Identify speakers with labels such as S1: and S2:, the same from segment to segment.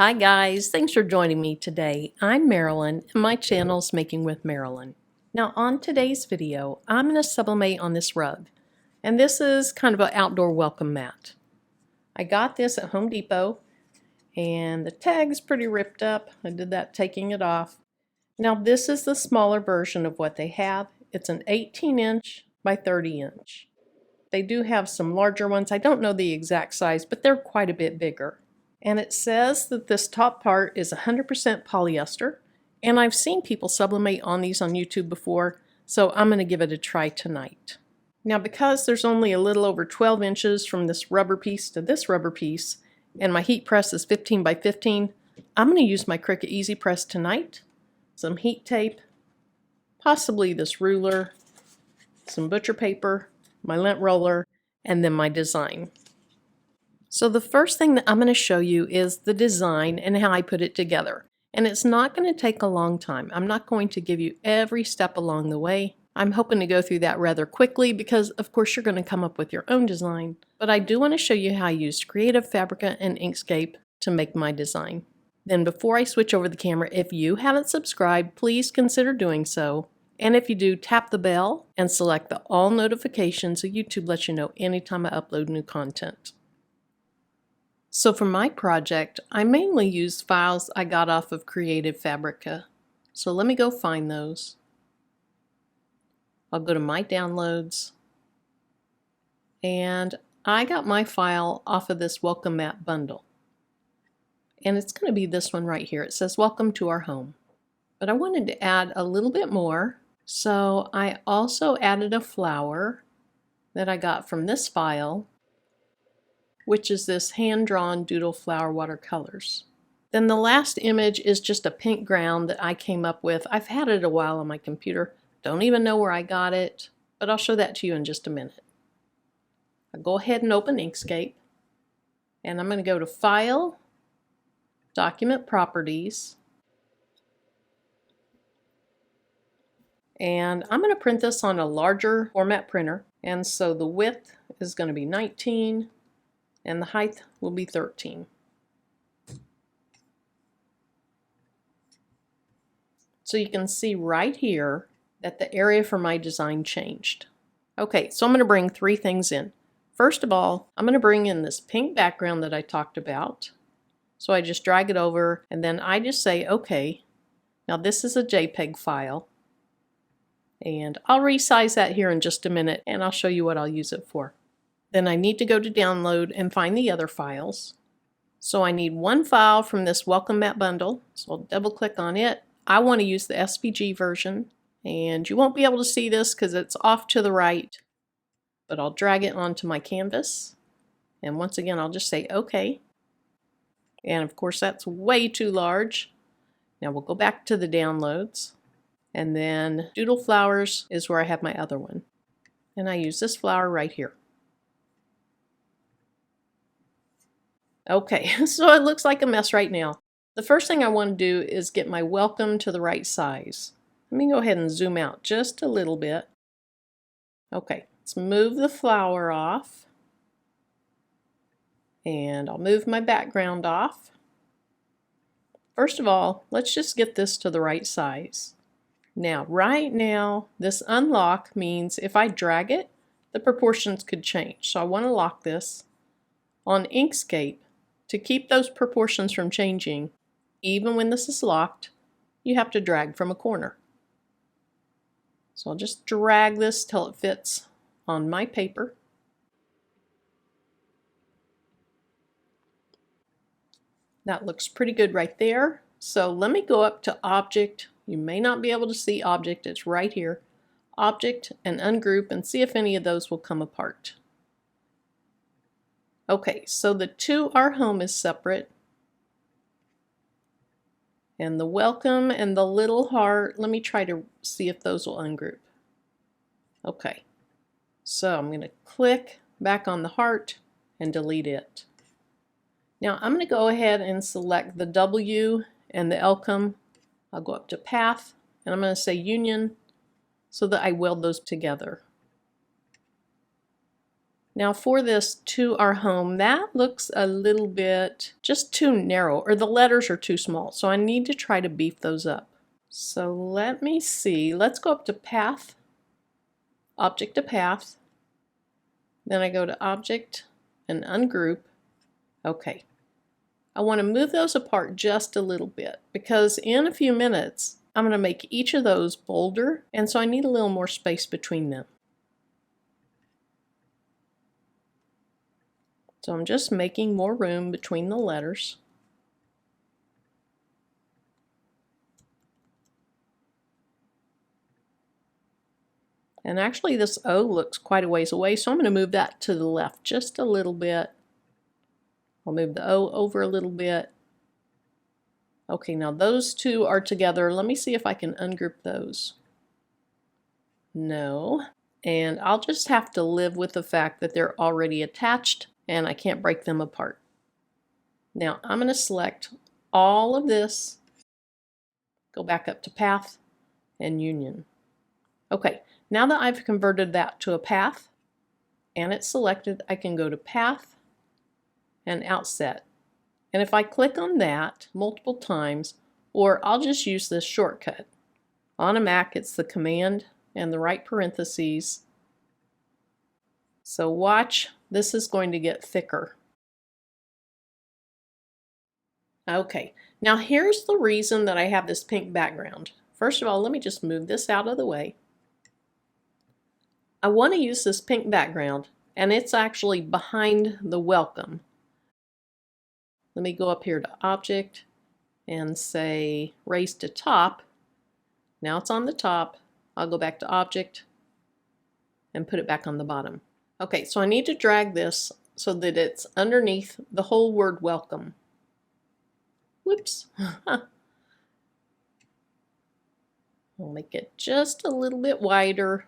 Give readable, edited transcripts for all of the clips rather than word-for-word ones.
S1: Hi guys, thanks for joining me today. I'm Marilyn and my channel is Making with Marilyn. Now on today's video, I'm going to sublimate on this rug. And this is kind of an outdoor welcome mat. I got this at Home Depot and the tag's pretty ripped up. I did that taking it off. Now this is the smaller version of what they have. It's an 18-inch by 30-inch. They do have some larger ones. I don't know the exact size, but they're quite a bit bigger. And it says that this top part is 100% polyester, and I've seen people sublimate on these on YouTube before, so I'm going to give it a try tonight. Now because there's only a little over 12 inches from this rubber piece to this rubber piece, and my heat press is 15 by 15, I'm going to use my Cricut Easy Press tonight, some heat tape, possibly this ruler, some butcher paper, my lint roller, and then my design. So the first thing that I'm going to show you is the design and how I put it together. And it's not going to take a long time. I'm not going to give you every step along the way. I'm hoping to go through that rather quickly because of course you're going to come up with your own design. But I do want to show you how I used Creative Fabrica and Inkscape to make my design. Then before I switch over the camera, if you haven't subscribed, please consider doing so. And if you do, tap the bell and select the all notifications so YouTube lets you know anytime I upload new content. So for my project, I mainly used files I got off of Creative Fabrica. So let me go find those. I'll go to my downloads. And I got my file off of this Welcome Mat bundle. And it's going to be this one right here. It says Welcome to our home. But I wanted to add a little bit more. So I also added a flower that I got from this file, which is this hand-drawn doodle flower watercolors. Then the last image is just a pink ground that I came up with. I've had it a while on my computer. Don't even know where I got it, but I'll show that to you in just a minute. I'll go ahead and open Inkscape, and I'm going to go to File, Document Properties, and I'm going to print this on a larger format printer, and so the width is going to be 19, and the height will be 13. So you can see right here that the area for my design changed. Okay, so I'm going to bring three things in. First of all, I'm going to bring in this pink background that I talked about. So I just drag it over and then I just say, okay, now this is a JPEG file. And I'll resize that here in just a minute and I'll show you what I'll use it for. Then I need to go to download and find the other files. So I need one file from this Welcome Mat bundle. So I'll double click on it. I want to use the SVG version. And you won't be able to see this because it's off to the right. But I'll drag it onto my canvas. And once again, I'll just say OK. And of course, that's way too large. Now we'll go back to the downloads. And then Doodle Flowers is where I have my other one. And I use this flower right here. Okay, so it looks like a mess right now. The first thing I want to do is get my welcome to the right size. Let me go ahead and zoom out just a little bit. Okay, let's move the flower off. And I'll move my background off. First of all, let's just get this to the right size. Now, right now, this unlock means if I drag it, the proportions could change. So I want to lock this. On Inkscape, to keep those proportions from changing, even when this is locked, you have to drag from a corner. So I'll just drag this till it fits on my paper. That looks pretty good right there. So let me go up to Object. You may not be able to see Object, it's right here. Object and Ungroup and see if any of those will come apart. Okay, so the To Our Home is separate. And the welcome and the little heart, let me try to see if those will ungroup. Okay, so I'm going to click back on the heart and delete it. Now I'm going to go ahead and select the W and the Elcom. I'll go up to Path and I'm going to say Union so that I weld those together. Now for this "to our home," that looks a little bit just too narrow, or the letters are too small, so I need to try to beef those up. So let me see, let's go up to Path, Object to Path, then I go to Object and Ungroup. Okay, I want to move those apart just a little bit because in a few minutes I'm going to make each of those bolder, and so I need a little more space between them. So I'm just making more room between the letters. And actually this O looks quite a ways away, so I'm going to move that to the left just a little bit. I'll move the O over a little bit. Okay, now those two are together. Let me see if I can ungroup those. No. And I'll just have to live with the fact that they're already attached and I can't break them apart. Now I'm going to select all of this, go back up to Path and Union. Okay, now that I've converted that to a path and it's selected, I can go to Path and Outset. And if I click on that multiple times, or I'll just use this shortcut. On a Mac, it's the Command and the right parentheses. So watch, this is going to get thicker. Okay, now here's the reason that I have this pink background. First of all, let me just move this out of the way. I want to use this pink background, and it's actually behind the welcome. Let me go up here to Object and say Raise to Top. Now it's on the top. I'll go back to Object and put it back on the bottom. Okay, so I need to drag this so that it's underneath the whole word welcome. Whoops. I'll make it just a little bit wider.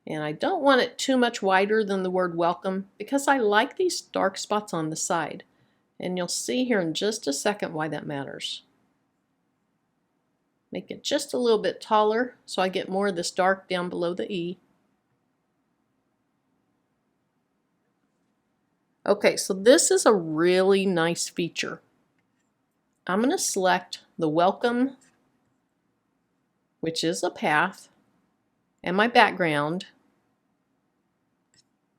S1: And I don't want it too much wider than the word welcome because I like these dark spots on the side. And you'll see here in just a second why that matters. Make it just a little bit taller so I get more of this dark down below the E. Okay, so this is a really nice feature. I'm going to select the welcome, which is a path, and my background.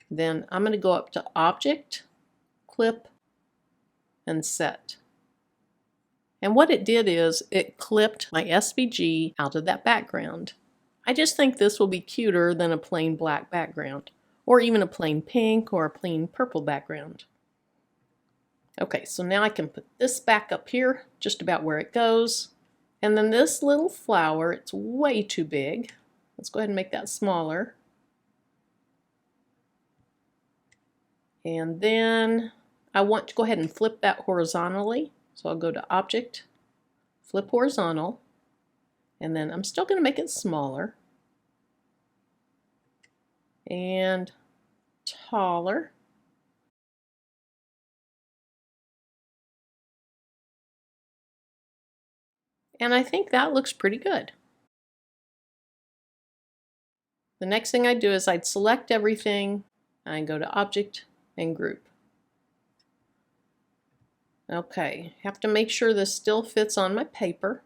S1: Then I'm going to go up to Object, Clip, and Set. And what it did is it clipped my SVG out of that background. I just think this will be cuter than a plain black background, or even a plain pink or a plain purple background. Okay, so now I can put this back up here, just about where it goes. And then this little flower, it's way too big. Let's go ahead and make that smaller. And then I want to go ahead and flip that horizontally. So I'll go to Object, Flip Horizontal, and then I'm still going to make it smaller and taller. And I think that looks pretty good. The next thing I'd do is I'd select everything and go to Object and Group. Okay, have to make sure this still fits on my paper,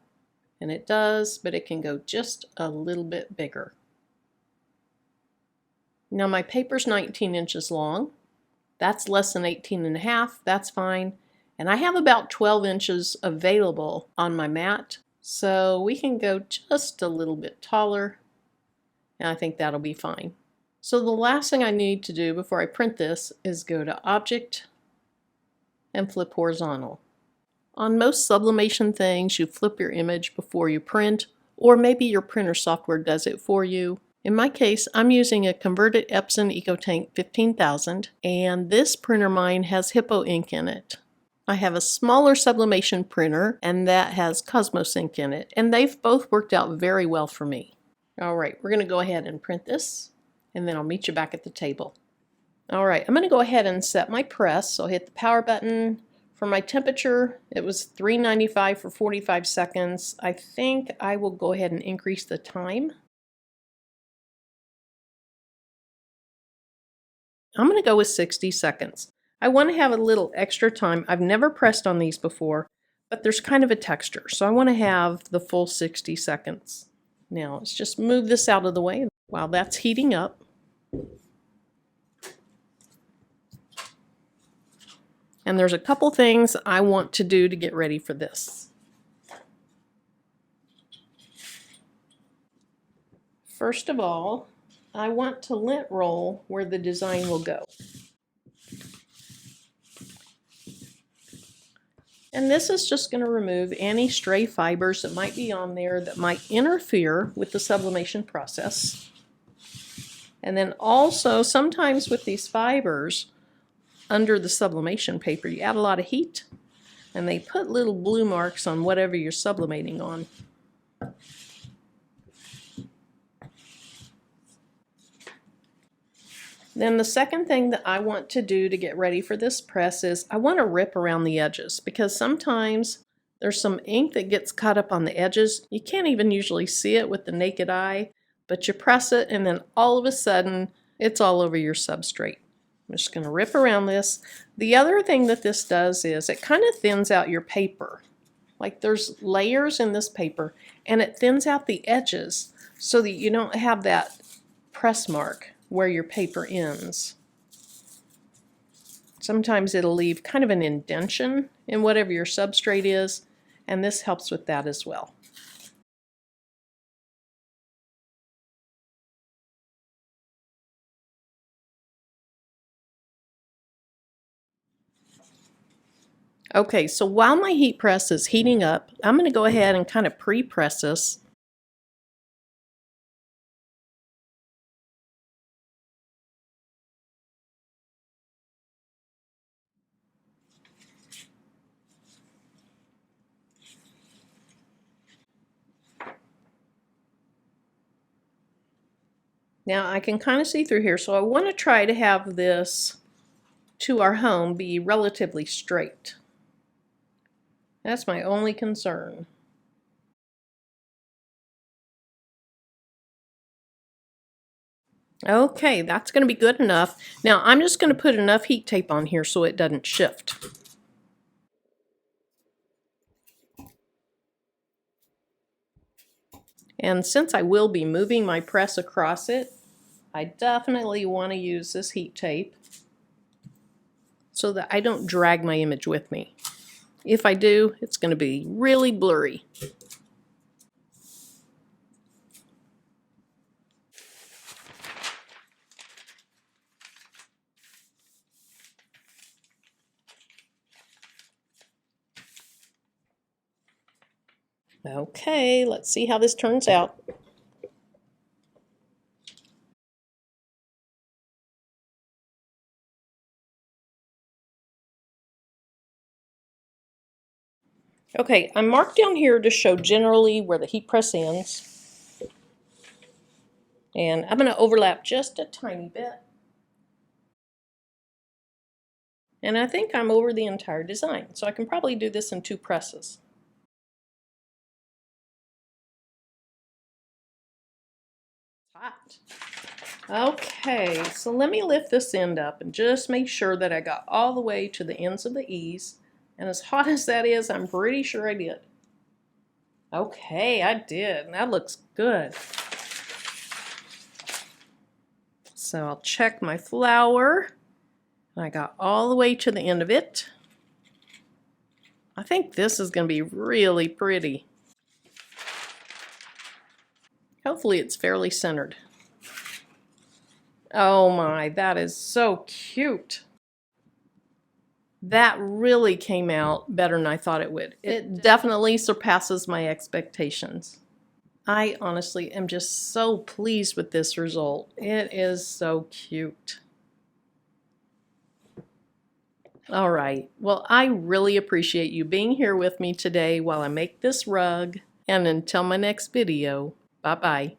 S1: and it does, but it can go just a little bit bigger. Now my paper's 19 inches long. That's less than 18.5, that's fine. And I have about 12 inches available on my mat, so we can go just a little bit taller, and I think that'll be fine. So the last thing I need to do before I print this is go to Object and Flip Horizontal. On most sublimation things, you flip your image before you print, or maybe your printer software does it for you. In my case, I'm using a converted Epson EcoTank 15000, and this printer mine has Hippo ink in it. I have a smaller sublimation printer, and that has Cosmos ink in it, and they've both worked out very well for me. Alright, we're going to go ahead and print this, and then I'll meet you back at the table. Alright, I'm going to go ahead and set my press, so I'll hit the power button. For my temperature, it was 395 for 45 seconds. I think I will go ahead and increase the time. I'm going to go with 60 seconds. I want to have a little extra time. I've never pressed on these before, but there's kind of a texture, so I want to have the full 60 seconds. Now let's just move this out of the way while that's heating up. And there's a couple things I want to do to get ready for this. First of all, I want to lint roll where the design will go. And this is just going to remove any stray fibers that might be on there that might interfere with the sublimation process. And then also, sometimes with these fibers, under the sublimation paper, you add a lot of heat, and they put little blue marks on whatever you're sublimating on. Then the second thing that I want to do to get ready for this press is I want to rip around the edges, because sometimes there's some ink that gets caught up on the edges. You can't even usually see it with the naked eye, but you press it and then all of a sudden it's all over your substrate. I'm just going to rip around this. The other thing that this does is it kind of thins out your paper. Like there's layers in this paper, and it thins out the edges so that you don't have that press mark where your paper ends. Sometimes it'll leave kind of an indentation in whatever your substrate is, and this helps with that as well. Okay, so while my heat press is heating up, I'm going to go ahead and kind of pre-press this. Now I can kind of see through here, so I want to try to have this to our home be relatively straight. That's my only concern. Okay, that's going to be good enough. Now I'm just going to put enough heat tape on here so it doesn't shift. And since I will be moving my press across it, I definitely want to use this heat tape so that I don't drag my image with me. If I do, it's going to be really blurry. Okay, let's see how this turns out. Okay, I marked down here to show generally where the heat press ends. And I'm going to overlap just a tiny bit. And I think I'm over the entire design, so I can probably do this in 2 presses. Hot. Okay, so let me lift this end up and just make sure that I got all the way to the ends of the E's. And as hot as that is, I'm pretty sure I did. Okay, I did. That looks good. So I'll check my flower. I got all the way to the end of it. I think this is going to be really pretty. Hopefully it's fairly centered. Oh my, that is so cute. That really came out better than I thought it would. It definitely surpasses my expectations. I honestly am just so pleased with this result. It is so cute. All right, well, I really appreciate you being here with me today while I make this rug. And until my next video, bye-bye.